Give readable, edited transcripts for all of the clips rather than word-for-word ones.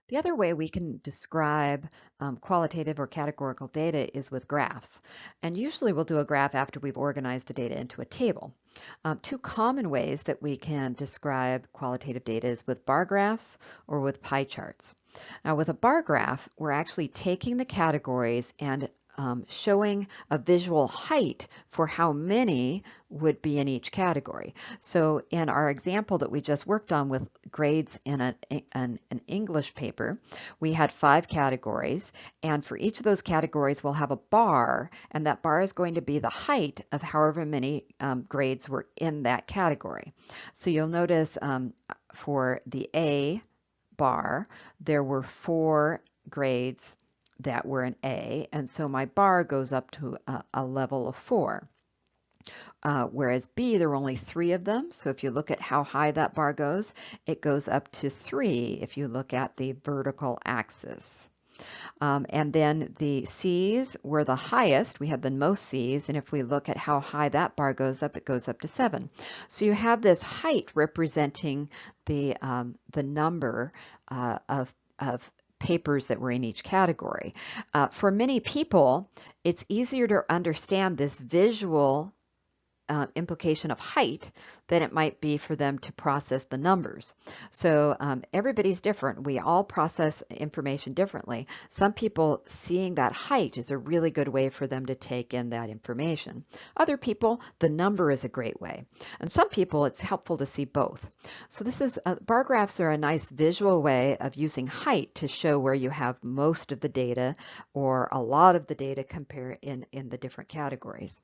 The other way we can describe qualitative or categorical data is with graphs. And usually we'll do a graph after we've organized the data into a table. Two common ways that we can describe qualitative data is with bar graphs or with pie charts. Now with a bar graph, we're actually taking the categories and showing a visual height for how many would be in each category. So in our example that we just worked on with grades in an English paper, we had 5 categories, and for each of those categories we'll have a bar, and that bar is going to be the height of however many grades were in that category. So you'll notice for the A bar, there were 4 grades that were an A, and so my bar goes up to a level of 4. Whereas B, there were only 3 of them, so if you look at how high that bar goes, it goes up to 3 if you look at the vertical axis. And then the C's were the highest. We had the most C's, and if we look at how high that bar goes up, it goes up to 7. So you have this height representing the number of papers that were in each category. For many people, it's easier to understand this visual implication of height than it might be for them to process the numbers. So everybody's different. We all process information differently. Some people, seeing that height is a really good way for them to take in that information. Other people, the number is a great way. And some people, it's helpful to see both. So this is bar graphs are a nice visual way of using height to show where you have most of the data or a lot of the data compare in the different categories.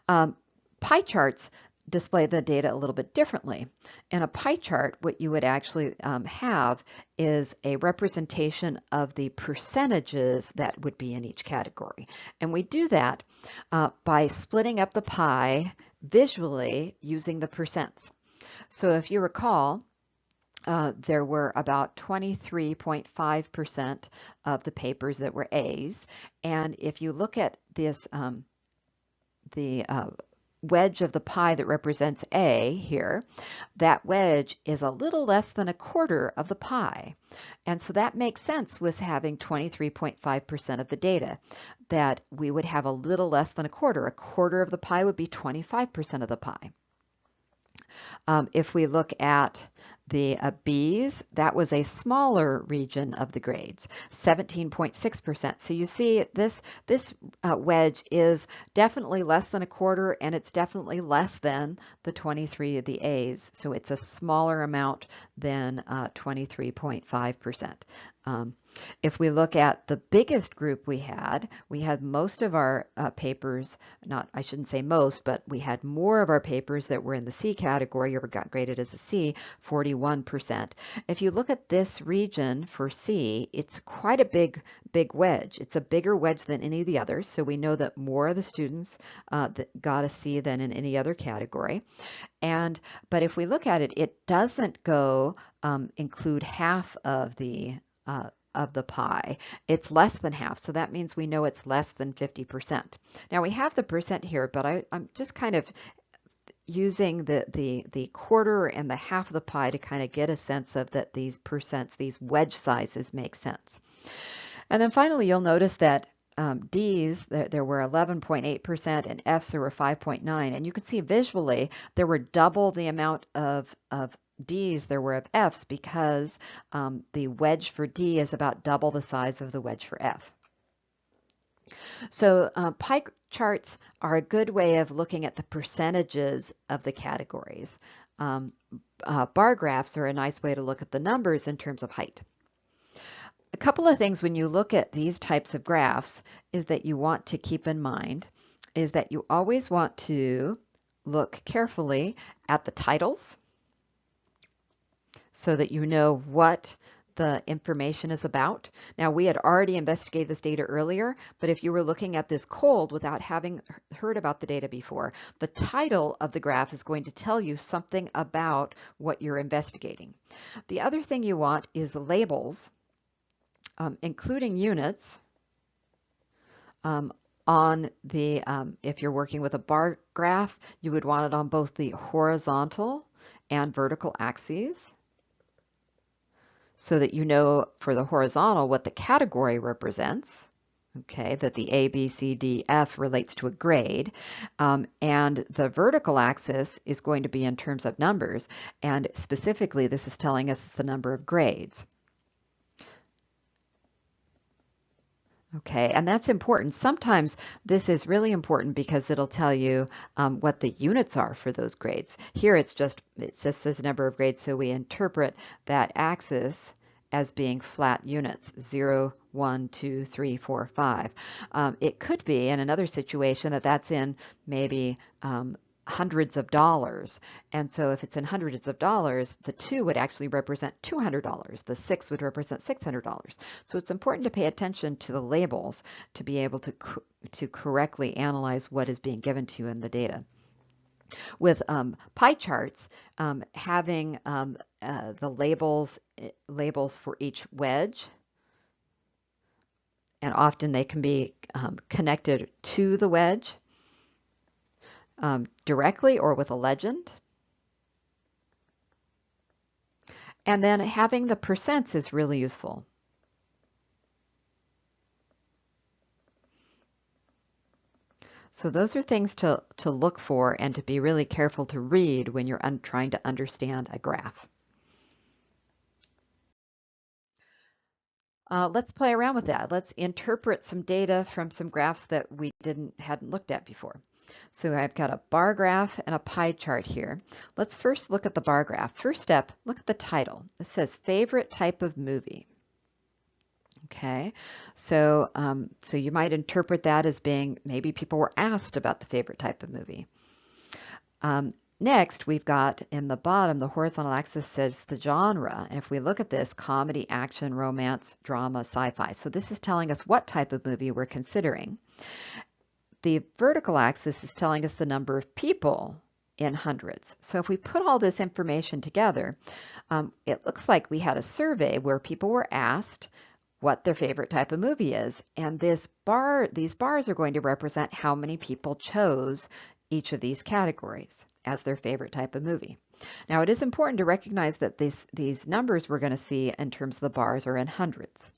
Pie charts display the data a little bit differently. In a pie chart, what you would actually have is a representation of the percentages that would be in each category. And we do that by splitting up the pie visually using the percents. So if you recall, there were about 23.5% of the papers that were A's. And if you look at this the wedge of the pie that represents A here, that wedge is a little less than a quarter of the pie. And so that makes sense with having 23.5% of the data, that we would have a little less than a quarter. A quarter of the pie would be 25% of the pie. If we look at the B's, that was a smaller region of the grades, 17.6%. So you see this wedge is definitely less than a quarter, and it's definitely less than the 23 of the A's. So it's a smaller amount than 23.5%. If we look at the biggest group we had most of our papers, I shouldn't say most, but we had more of our papers that were in the C category or got graded as a C, 41%. If you look at this region for C, it's quite a big wedge. It's a bigger wedge than any of the others, so we know that more of the students that got a C than in any other category. But if we look at it, it doesn't include half of the pie. It's less than half, so that means we know it's less than 50%. Now we have the percent here, but I'm just kind of using the quarter and the half of the pie to kind of get a sense of that these percents, these wedge sizes make sense. And then finally, you'll notice that D's, there were 11.8%, and F's, there were 5.9%. And you can see visually, there were double the amount of D's there were of F's because the wedge for D is about double the size of the wedge for F. So pie charts are a good way of looking at the percentages of the categories. Bar graphs are a nice way to look at the numbers in terms of height. A couple of things when you look at these types of graphs is that you want to keep in mind is that you always want to look carefully at the titles so that you know what the information is about. Now, we had already investigated this data earlier, but if you were looking at this cold without having heard about the data before, the title of the graph is going to tell you something about what you're investigating. The other thing you want is labels, including units, on the, if you're working with a bar graph, you would want it on both the horizontal and vertical axes. so that you know for the horizontal what the category represents. Okay, that the A, B, C, D, F relates to a grade, and the vertical axis is going to be in terms of numbers, and specifically this is telling us the number of grades. Okay, and that's important. Sometimes this is really important because it'll tell you what the units are for those grades. Here it just says number of grades, so we interpret that axis as being flat units, 0, 1, 2, 3, 4, 5. It could be in another situation that that's in maybe hundreds of dollars. And so if it's in hundreds of dollars, the 2 would actually represent $200. The 6 would represent $600. So it's important to pay attention to the labels to be able to correctly analyze what is being given to you in the data. With pie charts, having the labels for each wedge, and often they can be connected to the wedge directly or with a legend. And then having the percents is really useful. So those are things to look for and to be really careful to read when you're trying to understand a graph. Let's play around with that. Let's interpret some data from some graphs that we hadn't looked at before. So I've got a bar graph and a pie chart here. Let's first look at the bar graph. First step, look at the title. It says favorite type of movie. Okay, so you might interpret that as being maybe people were asked about the favorite type of movie. Next, we've got in the bottom, the horizontal axis says the genre. And if we look at this, comedy, action, romance, drama, sci-fi. So this is telling us what type of movie we're considering. The vertical axis is telling us the number of people in hundreds. So if we put all this information together, it looks like we had a survey where people were asked what their favorite type of movie is. And these bars are going to represent how many people chose each of these categories as their favorite type of movie. Now, it is important to recognize that these numbers we're going to see in terms of the bars are in hundreds.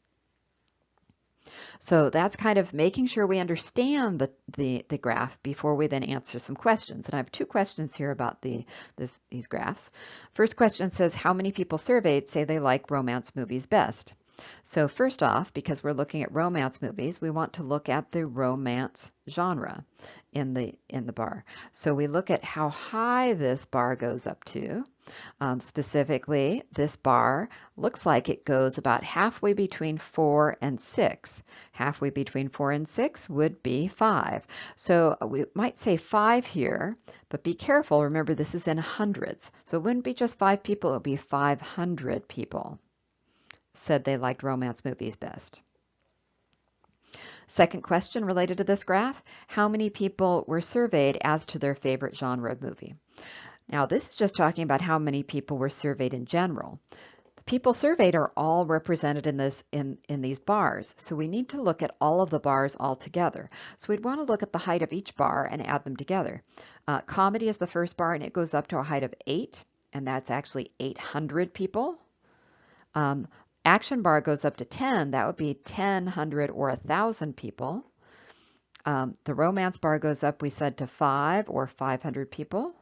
So that's kind of making sure we understand the graph before we then answer some questions. And I have 2 questions here about these graphs. First question says, how many people surveyed say they like romance movies best? So first off, because we're looking at romance movies, we want to look at the romance genre in the bar. So we look at how high this bar goes up to. Specifically, this bar looks like it goes about halfway between 4 and 6. Halfway between 4 and 6 would be 5. So we might say 5 here, but be careful. Remember, this is in hundreds. So it wouldn't be just 5 people, it would be 500 people said they liked romance movies best. Second question related to this graph, how many people were surveyed as to their favorite genre of movie? Now this is just talking about how many people were surveyed in general. The people surveyed are all represented in these bars, so we need to look at all of the bars all together. So we'd want to look at the height of each bar and add them together. Comedy is the first bar and it goes up to a height of 8, and that's actually 800 people. Action bar goes up to 10, that would be 10, 100, or 1,000 people. The romance bar goes up, we said, to 5 or 500 people.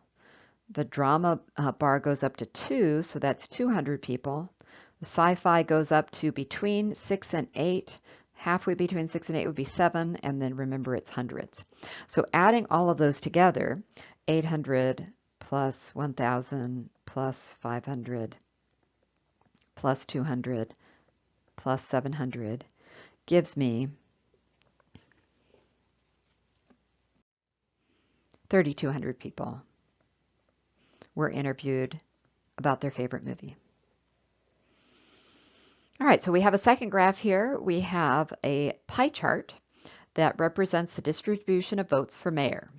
The drama bar goes up to 2, so that's 200 people. The sci-fi goes up to between 6 and 8. Halfway between 6 and 8 would be 7, and then remember it's hundreds. So adding all of those together, 800 plus 1,000 plus 500 plus 200 plus 700 gives me 3,200 people were interviewed about their favorite movie. All right, so we have a second graph here. We have a pie chart that represents the distribution of votes for mayor.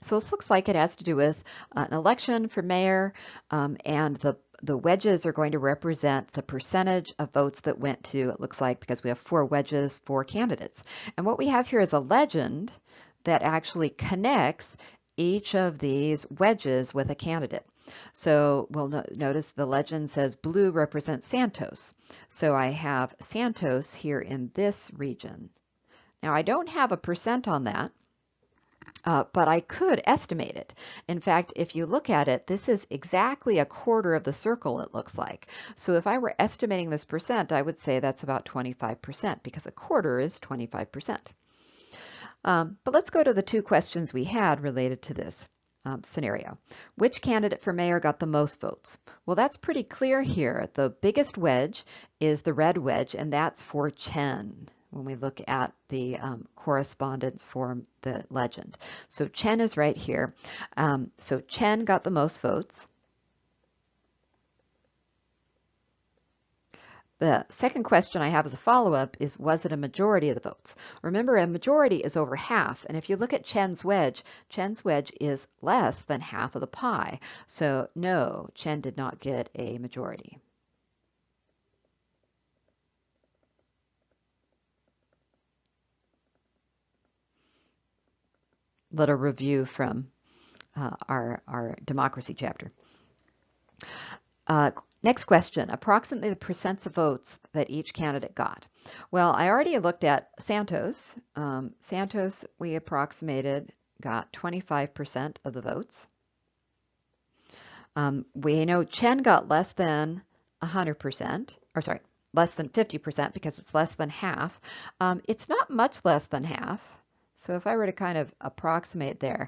So this looks like it has to do with an election for mayor, and the wedges are going to represent the percentage of votes that went to, it looks like, because we have 4 wedges, 4 candidates. And what we have here is a legend that actually connects each of these wedges with a candidate. So we'll notice the legend says blue represents Santos. So I have Santos here in this region. Now I don't have a percent on that, but I could estimate it. In fact, if you look at it, this is exactly a quarter of the circle, it looks like. So if I were estimating this percent, I would say that's about 25%, because a quarter is 25%. But let's go to the two questions we had related to this scenario. Which candidate for mayor got the most votes? Well, that's pretty clear here. The biggest wedge is the red wedge, and that's for Chen when we look at the correspondence for the legend. So Chen is right here. So Chen got the most votes. The second question I have as a follow-up is, was it a majority of the votes? Remember, a majority is over half, and if you look at Chen's wedge is less than half of the pie. So no, Chen did not get a majority. Little review from our democracy chapter. Next question, approximately the percents of votes that each candidate got. Well, I already looked at Santos. Santos, we approximated, got 25% of the votes. We know Chen got less than 100%, or sorry, less than 50% because it's less than half. It's not much less than half. So if I were to kind of approximate there,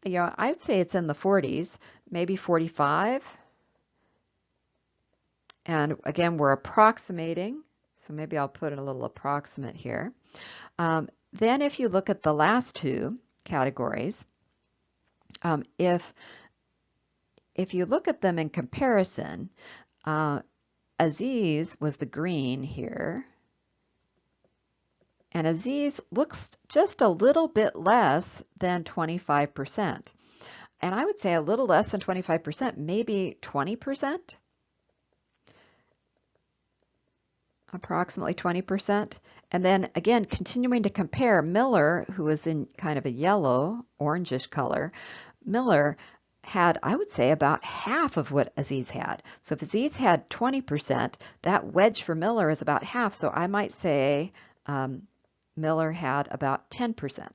I would say it's in the 40s, maybe 45. And again, we're approximating, so maybe I'll put in a little approximate here. Then if you look at the last two categories, if you look at them in comparison, Aziz was the green here, and Aziz looks just a little bit less than 25%. And I would say a little less than 25%, maybe 20%. Approximately 20%. And then again, continuing to compare, Miller, who was in kind of a yellow, orangish color, Miller had, I would say, about half of what Aziz had. So if Aziz had 20%, that wedge for Miller is about half. So I might say Miller had about 10%.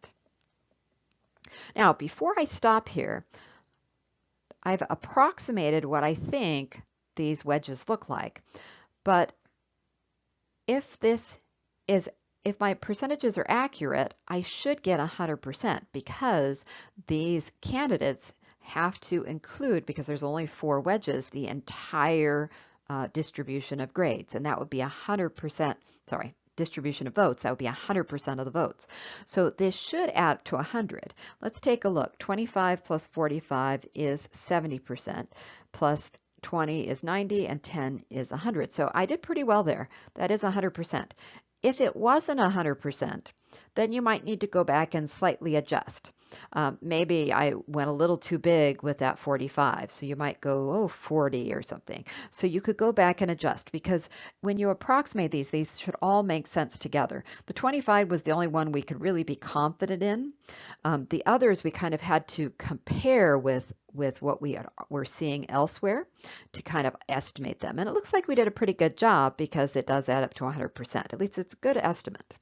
Now, before I stop here, I've approximated what I think these wedges look like. But if my percentages are accurate, I should get 100% because these candidates have to include, because there's only 4 wedges, the entire distribution of grades, and that would be 100%, sorry, distribution of votes, that would be 100% of the votes. So this should add to 100. Let's take a look. 25 plus 45 is 70%, plus 20 is 90, and 10 is 100. So I did pretty well there. That is 100%. If it wasn't 100%, then you might need to go back and slightly adjust. Maybe I went a little too big with that 45, so you might go, 40 or something. So you could go back and adjust, because when you approximate these should all make sense together. The 25 was the only one we could really be confident in. The others we kind of had to compare with what we were seeing elsewhere to kind of estimate them. And it looks like we did a pretty good job because it does add up to 100%. At least it's a good estimate.